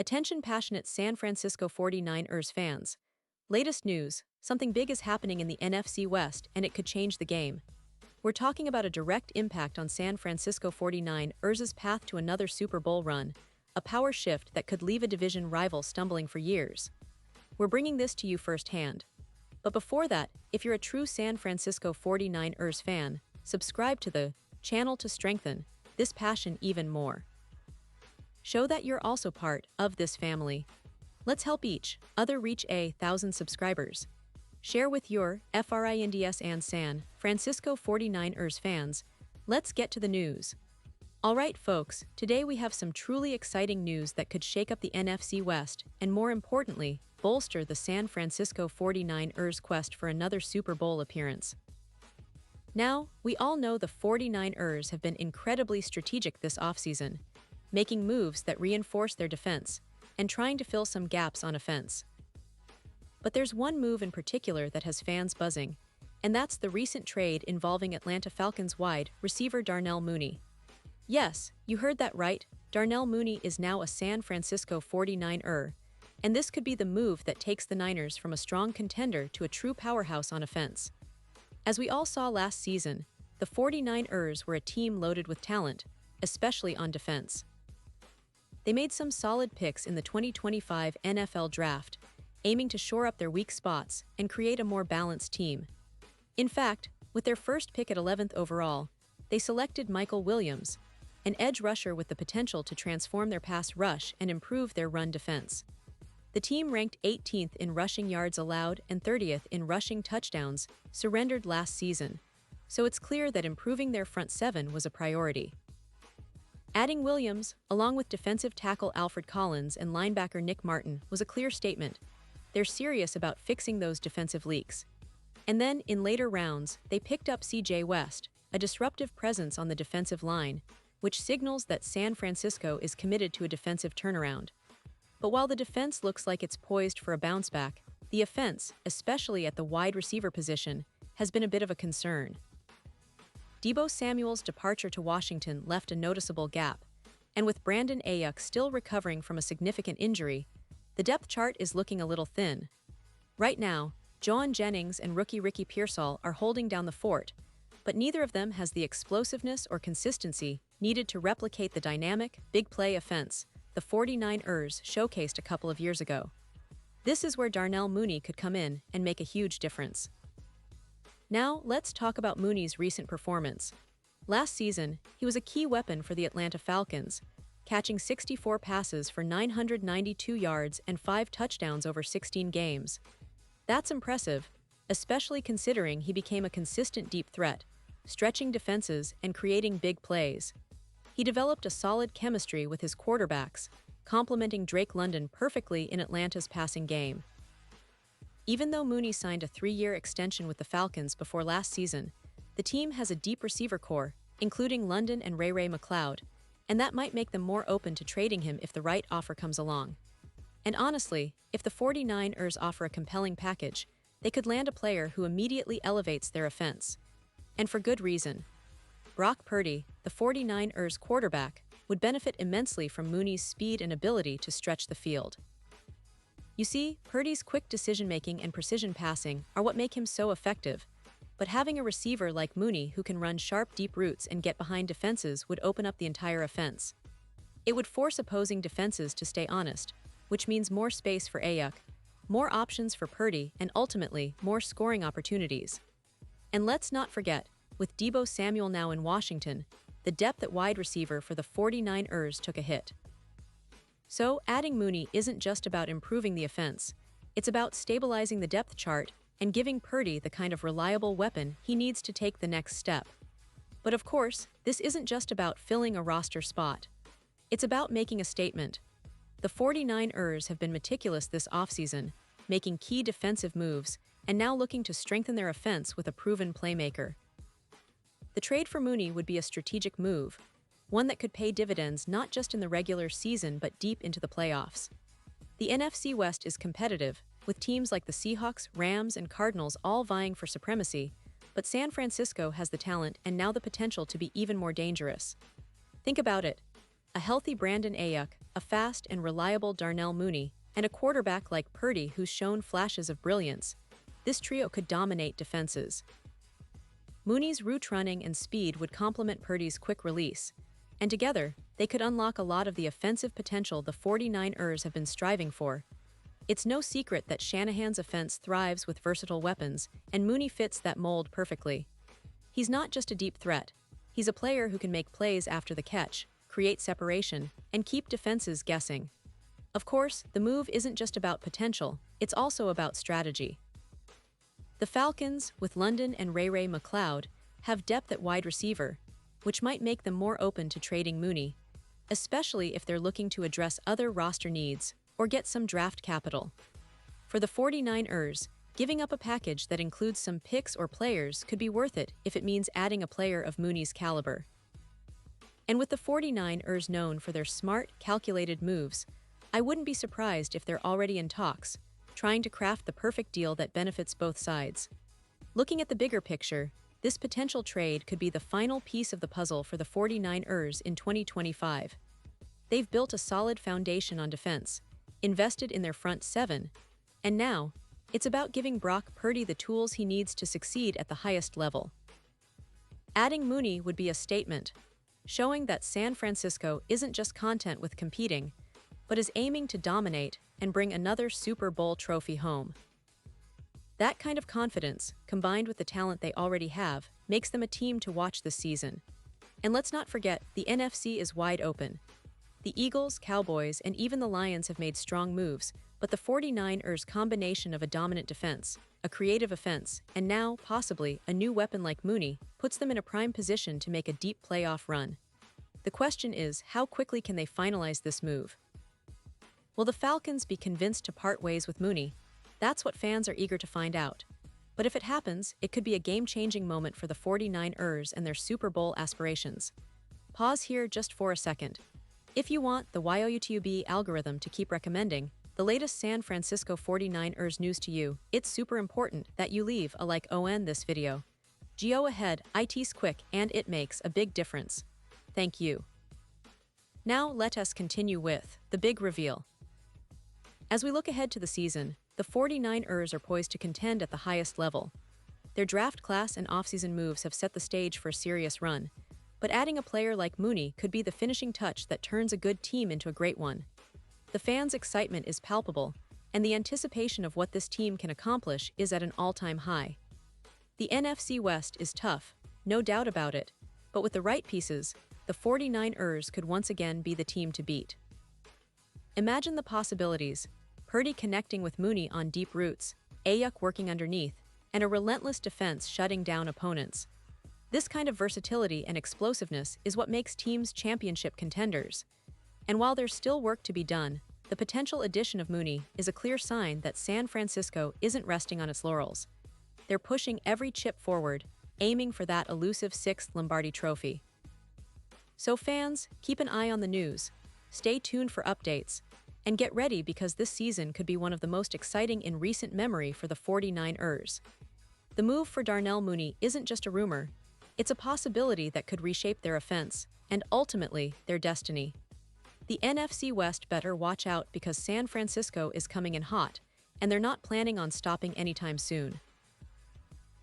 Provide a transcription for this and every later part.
Attention passionate San Francisco 49ers fans. Latest news, something big is happening in the NFC West and it could change the game. We're talking about a direct impact on San Francisco 49ers' path to another Super Bowl run, a power shift that could leave a division rival stumbling for years. We're bringing this to you firsthand. But before that, if you're a true San Francisco 49ers fan, subscribe to the channel to strengthen this passion even more. Show that you're also part of this family. Let's help each other reach 1,000 subscribers. Share with your friends and San Francisco 49ers fans. Let's get to the news. Alright folks, today we have some truly exciting news that could shake up the NFC West and more importantly, bolster the San Francisco 49ers' quest for another Super Bowl appearance. Now, we all know the 49ers have been incredibly strategic this offseason, making moves that reinforce their defense and trying to fill some gaps on offense. But there's one move in particular that has fans buzzing, and that's the recent trade involving Atlanta Falcons wide receiver Darnell Mooney. Yes, you heard that right, Darnell Mooney is now a San Francisco 49er, and this could be the move that takes the Niners from a strong contender to a true powerhouse on offense. As we all saw last season, the 49ers were a team loaded with talent, especially on defense. They made some solid picks in the 2025 NFL Draft, aiming to shore up their weak spots and create a more balanced team. In fact, with their first pick at 11th overall, they selected Michael Williams, an edge rusher with the potential to transform their pass rush and improve their run defense. The team ranked 18th in rushing yards allowed and 30th in rushing touchdowns, surrendered last season, so it's clear that improving their front seven was a priority. Adding Williams, along with defensive tackle Alfred Collins and linebacker Nick Martin, was a clear statement. They're serious about fixing those defensive leaks. And then, in later rounds, they picked up C.J. West, a disruptive presence on the defensive line, which signals that San Francisco is committed to a defensive turnaround. But while the defense looks like it's poised for a bounce back, the offense, especially at the wide receiver position, has been a bit of a concern. Deebo Samuel's departure to Washington left a noticeable gap, and with Brandon Ayuk still recovering from a significant injury, the depth chart is looking a little thin. Right now, John Jennings and rookie Ricky Pearsall are holding down the fort, but neither of them has the explosiveness or consistency needed to replicate the dynamic, big-play offense the 49ers showcased a couple of years ago. This is where Darnell Mooney could come in and make a huge difference. Now, let's talk about Mooney's recent performance. Last season, he was a key weapon for the Atlanta Falcons, catching 64 passes for 992 yards and 5 touchdowns over 16 games. That's impressive, especially considering he became a consistent deep threat, stretching defenses and creating big plays. He developed a solid chemistry with his quarterbacks, complementing Drake London perfectly in Atlanta's passing game. Even though Mooney signed a 3-year extension with the Falcons before last season, the team has a deep receiver core, including London and Ray McCloud, and that might make them more open to trading him if the right offer comes along. And honestly, if the 49ers offer a compelling package, they could land a player who immediately elevates their offense. And for good reason. Brock Purdy, the 49ers quarterback, would benefit immensely from Mooney's speed and ability to stretch the field. You see, Purdy's quick decision-making and precision passing are what make him so effective, but having a receiver like Mooney who can run sharp deep routes and get behind defenses would open up the entire offense. It would force opposing defenses to stay honest, which means more space for Ayuk, more options for Purdy, and ultimately, more scoring opportunities. And let's not forget, with Deebo Samuel now in Washington, the depth at wide receiver for the 49ers took a hit. So, adding Mooney isn't just about improving the offense, it's about stabilizing the depth chart and giving Purdy the kind of reliable weapon he needs to take the next step. But of course, this isn't just about filling a roster spot. It's about making a statement. The 49ers have been meticulous this offseason, making key defensive moves, and now looking to strengthen their offense with a proven playmaker. The trade for Mooney would be a strategic move, one that could pay dividends not just in the regular season but deep into the playoffs. The NFC West is competitive, with teams like the Seahawks, Rams, and Cardinals all vying for supremacy, but San Francisco has the talent and now the potential to be even more dangerous. Think about it. A healthy Brandon Ayuk, a fast and reliable Darnell Mooney, and a quarterback like Purdy who's shown flashes of brilliance, this trio could dominate defenses. Mooney's route running and speed would complement Purdy's quick release, and together, they could unlock a lot of the offensive potential the 49ers have been striving for. It's no secret that Shanahan's offense thrives with versatile weapons, and Mooney fits that mold perfectly. He's not just a deep threat. He's a player who can make plays after the catch, create separation, and keep defenses guessing. Of course, the move isn't just about potential, it's also about strategy. The Falcons, with London and Ray McLeod, have depth at wide receiver, which might make them more open to trading Mooney, especially if they're looking to address other roster needs or get some draft capital. For the 49ers, giving up a package that includes some picks or players could be worth it if it means adding a player of Mooney's caliber. And with the 49ers known for their smart, calculated moves, I wouldn't be surprised if they're already in talks, trying to craft the perfect deal that benefits both sides. Looking at the bigger picture, this potential trade could be the final piece of the puzzle for the 49ers in 2025. They've built a solid foundation on defense, invested in their front seven, and now, it's about giving Brock Purdy the tools he needs to succeed at the highest level. Adding Mooney would be a statement, showing that San Francisco isn't just content with competing, but is aiming to dominate and bring another Super Bowl trophy home. That kind of confidence, combined with the talent they already have, makes them a team to watch this season. And let's not forget, the NFC is wide open. The Eagles, Cowboys, and even the Lions have made strong moves, but the 49ers' combination of a dominant defense, a creative offense, and now, possibly, a new weapon like Mooney, puts them in a prime position to make a deep playoff run. The question is, how quickly can they finalize this move? Will the Falcons be convinced to part ways with Mooney? That's what fans are eager to find out. But if it happens, it could be a game-changing moment for the 49ers and their Super Bowl aspirations. Pause here just for a second. If you want the YouTube algorithm to keep recommending the latest San Francisco 49ers news to you, it's super important that you leave a like on this video. Go ahead, it's quick and it makes a big difference. Thank you. Now let us continue with the big reveal. As we look ahead to the season, the 49ers are poised to contend at the highest level. Their draft class and offseason moves have set the stage for a serious run, but adding a player like Mooney could be the finishing touch that turns a good team into a great one. The fans' excitement is palpable, and the anticipation of what this team can accomplish is at an all-time high. The NFC West is tough, no doubt about it, but with the right pieces, the 49ers could once again be the team to beat. Imagine the possibilities: Purdy connecting with Mooney on deep routes, Ayuk working underneath, and a relentless defense shutting down opponents. This kind of versatility and explosiveness is what makes teams championship contenders. And while there's still work to be done, the potential addition of Mooney is a clear sign that San Francisco isn't resting on its laurels. They're pushing every chip forward, aiming for that elusive 6th Lombardi trophy. So fans, keep an eye on the news, stay tuned for updates, and get ready because this season could be one of the most exciting in recent memory for the 49ers. The move for Darnell Mooney isn't just a rumor, it's a possibility that could reshape their offense, and ultimately, their destiny. The NFC West better watch out because San Francisco is coming in hot, and they're not planning on stopping anytime soon.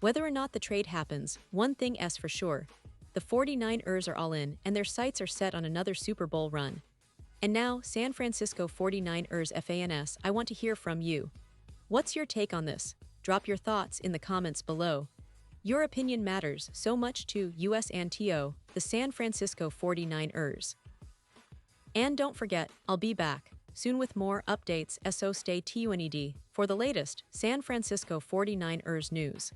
Whether or not the trade happens, one thing is for sure: the 49ers are all in, and their sights are set on another Super Bowl run. And now, San Francisco 49ers fans, I want to hear from you. What's your take on this? Drop your thoughts in the comments below. Your opinion matters so much to us and to the San Francisco 49ers. And don't forget, I'll be back soon with more updates, so stay tuned for the latest San Francisco 49ers news.